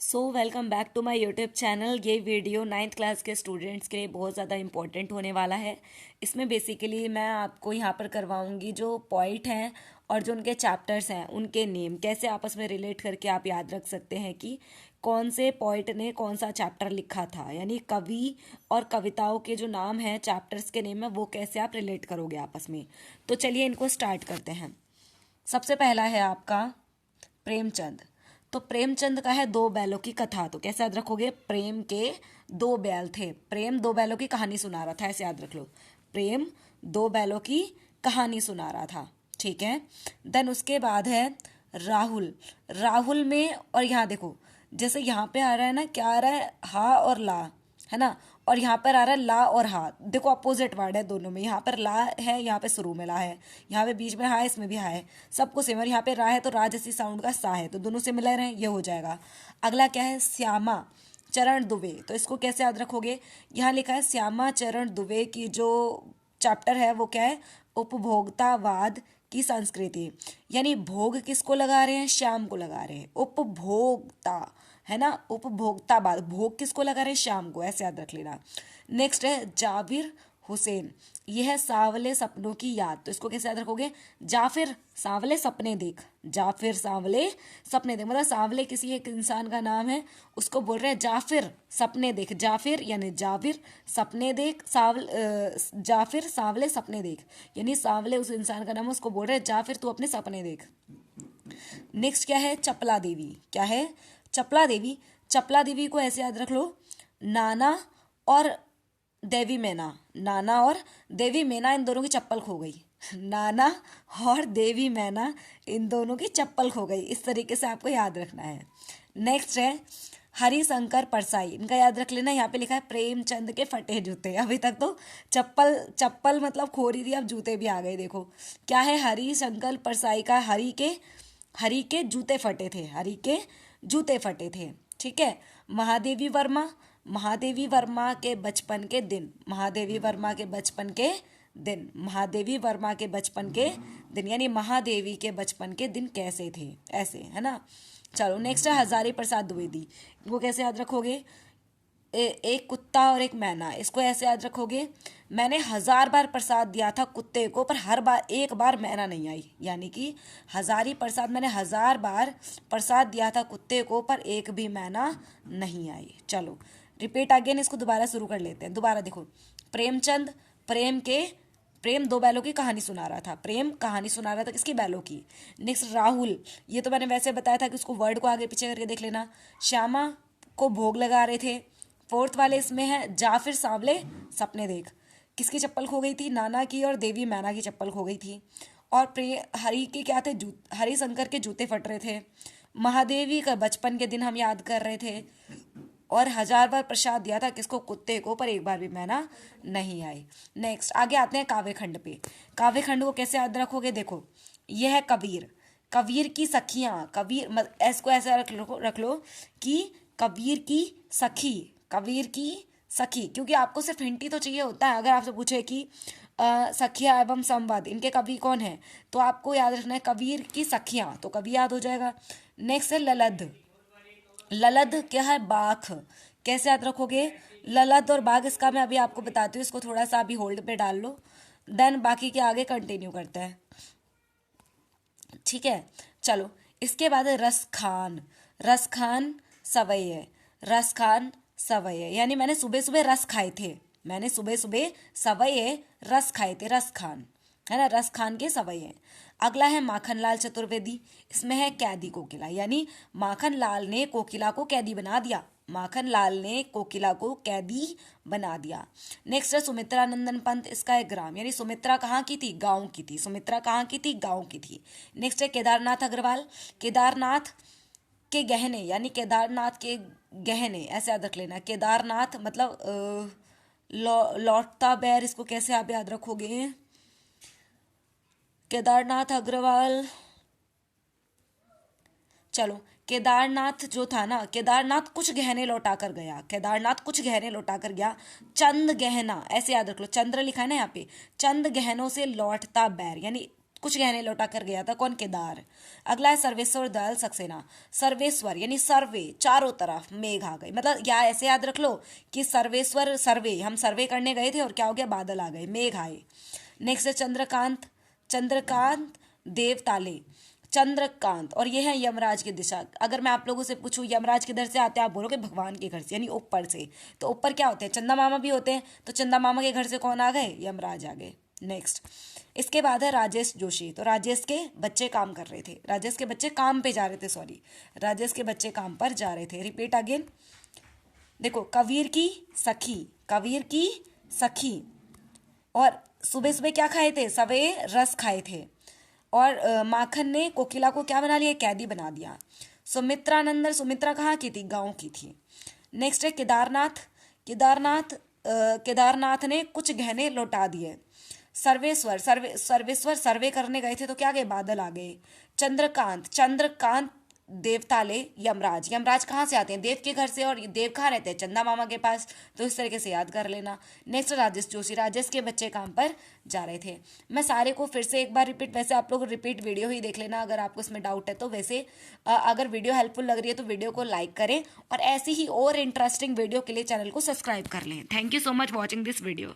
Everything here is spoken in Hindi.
Welcome back to my YouTube channel. ये वीडियो 9th क्लास के स्टूडेंट्स के लिए बहुत ज़्यादा इंपॉर्टेंट होने वाला है। इसमें बेसिकली मैं आपको यहाँ पर करवाऊँगी जो पॉइंट हैं और जो उनके चैप्टर्स हैं उनके नेम कैसे आपस में रिलेट करके आप याद रख सकते हैं कि कौन से पॉइंट ने कौन सा चैप्टर लिखा था, यानी कवि और कविताओं के जो नाम हैं, चैप्टर्स के नेम है, वो कैसे आप रिलेट करोगे आपस में। तो चलिए इनको स्टार्ट करते हैं। सबसे पहला है आपका प्रेमचंद। तो प्रेमचंद का है दो बैलों की कथा। तो कैसे याद रखोगे? प्रेम के दो बैल थे, प्रेम दो बैलों की कहानी सुना रहा था, ऐसे याद रख लो। प्रेम दो बैलों की कहानी सुना रहा था, ठीक है। देन उसके बाद है राहुल। राहुल में, और यहाँ देखो जैसे यहाँ पे आ रहा है ना, क्या आ रहा है? हा और ला, है ना। और यहाँ पर आ रहा है ला और हा। देखो अपोजिट वर्ड है दोनों में। यहाँ पर ला है, यहाँ पे शुरू में ला है, यहाँ पे बीच में हा है, इसमें भी हा है, सबको सेम। और यहाँ पे रा है तो रा जैसी साउंड का सा है, तो दोनों सिमिलर हैं, ये हो जाएगा। अगला क्या है? श्यामा चरण दुबे। तो इसको कैसे याद रखोगे? यहाँ लिखा है श्यामा चरण दुबे की जो चैप्टर है वो क्या है? उपभोक्तावाद की संस्कृति। यानी भोग किसको लगा रहे हैं? श्याम को लगा रहे हैं। उपभोक्ता, है ना, उपभोक्तावाद, भोग किसको लगा रहे हैं? श्याम को, ऐसे याद रख लेना। नेक्स्ट है जाबिर हुसैन। यह है सांवले सपनों की याद। तो इसको कैसे याद रखोगे? जाफिर सांवले सपने देख, जाफिर सांवले सपने देख, मतलब सांवले किसी एक इंसान का नाम है, उसको बोल रहे हैं जाफिर सपने देख। जाफिर यानी जाबिर, सपने देख, जाफिर सांवले सपने देख, यानी सांवले उस इंसान का नाम है, उसको बोल रहे हैं जाफिर तू अपने सपने देख। नेक्स्ट क्या है? चपला देवी। क्या है? चपला देवी। चपला देवी को ऐसे याद रख लो, नाना और देवी मैना। नाना और देवी मैना, इन दोनों की चप्पल खो गई। नाना और देवी मैना, इन दोनों की चप्पल खो गई। इस तरीके से आपको याद रखना है। नेक्स्ट है हरिशंकर परसाई। इनका याद रख लेना। यहाँ पे लिखा है प्रेमचंद के फटे जूते। अभी तक तो चप्पल चप्पल मतलब खो रही थी, अब जूते भी आ गए। देखो क्या है? हरिशंकर परसाई का हरि के जूते फटे थे, हरि के जूते फटे थे, ठीक है। महादेवी वर्मा। महादेवी वर्मा के बचपन के दिन। महादेवी वर्मा के बचपन के दिन। महादेवी वर्मा के बचपन के दिन, यानी महादेवी के बचपन के दिन कैसे थे, ऐसे, है ना। चलो नेक्स्ट है हजारी प्रसाद द्विवेदी। इनको कैसे याद रखोगे? एक कुत्ता और एक मैना। इसको ऐसे याद रखोगे, मैंने 1000 बार प्रसाद दिया था कुत्ते को, पर हर बार एक बार मैना नहीं आई। यानी कि हजारी प्रसाद, मैंने 1000 बार प्रसाद दिया था कुत्ते को, पर एक भी मैना नहीं आई। चलो रिपीट अगेन, इसको दोबारा शुरू कर लेते हैं। दोबारा देखो, प्रेमचंद प्रेम दो बैलों की कहानी सुना रहा था। प्रेम कहानी सुना रहा था किसकी? बैलों की। नेक्स्ट राहुल, ये तो मैंने वैसे बताया था कि उसको वर्ड को आगे पीछे करके देख लेना। श्यामा को भोग लगा रहे थे। फोर्थ वाले इसमें है जाफिर सांवले सपने देख। किसकी चप्पल खो गई थी? नाना की और देवी मैना की चप्पल खो गई थी। और हरि के क्या थे? हरिशंकर के जूते फट रहे थे। महादेवी का बचपन के दिन हम याद कर रहे थे। और 1000 बार प्रसाद दिया था किसको? कुत्ते को, पर एक बार भी मैना नहीं आई। नेक्स्ट आगे आते हैं काव्यखंड पे। काव्यखंड को कैसे याद रखोगे? देखो यह है कबीर। कबीर की सखियां। कबीर इसको ऐसा रख लो कि कबीर की सखी। कबीर की सखी, क्योंकि आपको सिर्फ हिंट ही तो चाहिए होता है। अगर आपसे पूछे कि सखिया एवं संवाद, इनके कवि कौन है, तो आपको याद रखना है कबीर की सखियां, तो कवि याद हो जाएगा। नेक्स्ट है ललद। ललद क्या है? बाघ। कैसे याद रखोगे? ललद और बाघ, इसका मैं अभी आपको बताती हूँ, इसको थोड़ा सा अभी होल्ड पे डाल लो, देन बाकी के आगे कंटिन्यू करते हैं, ठीक है। चलो इसके बाद है रस खान। रस खान सवैये। रस खान सवैये, यानी मैंने सुबह सुबह रस खाए थे। मैंने सुबह सुबह सवैये रस खाए थे, रस खान, है ना, रस खान के सवैये। अगला है माखनलाल चतुर्वेदी। इसमें है कैदी कोकिला, यानी माखनलाल ने कोकिला को कैदी बना दिया। माखनलाल ने कोकिला को कैदी बना दिया। नेक्स्ट है सुमित्रा नंदन पंत। इसका है ग्राम, यानी सुमित्रा कहाँ की थी? गांव की थी। सुमित्रा कहाँ की थी? गांव की थी। नेक्स्ट है केदारनाथ अग्रवाल। केदारनाथ के गहने, यानी केदारनाथ के गहने, ऐसे याद रख लेना। केदारनाथ मतलब लौटता बैर। इसको कैसे आप याद रखोगे? केदारनाथ अग्रवाल। चलो केदारनाथ जो था ना, केदारनाथ कुछ गहने लौटा कर गया। केदारनाथ कुछ गहने लौटा कर गया। चंद गहना, ऐसे याद रख लो, चंद्र लिखा है ना यहाँ पे, चंद गहनों से लौटता बैर, यानी कुछ गहने लौटा कर गया था। कौन? केदार। अगला है सर्वेश्वर दयाल सक्सेना। सर्वेश्वर यानी सर्वे, चारों तरफ मेघ आ गए, मतलब या ऐसे याद रख लो कि सर्वेश्वर सर्वे, हम सर्वे करने गए थे और क्या हो गया? बादल आ गए, मेघ आए। नेक्स्ट है चंद्रकांत। चंद्रकांत देवताले। चंद्रकांत, और ये है यमराज की दिशा। अगर मैं आप लोगों से पूछूं यमराज किधर से आते हैं, आप बोलोगे भगवान के घर से, यानी ऊपर से। तो ऊपर क्या होते हैं? चंदा मामा भी होते हैं, तो चंदा मामा के घर से कौन आ गए? यमराज आ गए। नेक्स्ट, इसके बाद है राजेश जोशी। तो राजेश के बच्चे काम कर रहे थे, राजेश के बच्चे काम पे जा रहे थे, सॉरी, राजेश के बच्चे काम पर जा रहे थे। Repeat again. देखो, कबीर की सखी, कबीर की सखी, और सुबह सुबह क्या खाए थे? सवे रस खाए थे। और माखन ने कोकिला को क्या बना लिया? कैदी बना दिया। सुमित्रानंदन, सुमित्रा कहाँ की थी? गांव की थी। नेक्स्ट है केदारनाथ। केदारनाथ, केदारनाथ ने कुछ गहने लौटा दिए। सर्वेश्वर सर्वे करने गए थे, तो क्या गए? बादल आ गए। चंद्रकांत, चंद्रकांत देवताले यमराज। यमराज कहाँ से आते हैं? देव के घर से, और देव कहाँ रहते हैं? चंदा मामा के पास। तो इस तरीके से याद कर लेना। नेक्स्ट राजेश जोशी, राजेश के बच्चे काम पर जा रहे थे। मैं सारे को फिर से एक बार रिपीट, वैसे आप लोग रिपीट वीडियो ही देख लेना अगर आपको इसमें डाउट है तो। वैसे अगर वीडियो हेल्पफुल लग रही है तो वीडियो को लाइक करें, और ऐसी ही और इंटरेस्टिंग वीडियो के लिए चैनल को सब्सक्राइब कर लें। Thank you so much watching this video.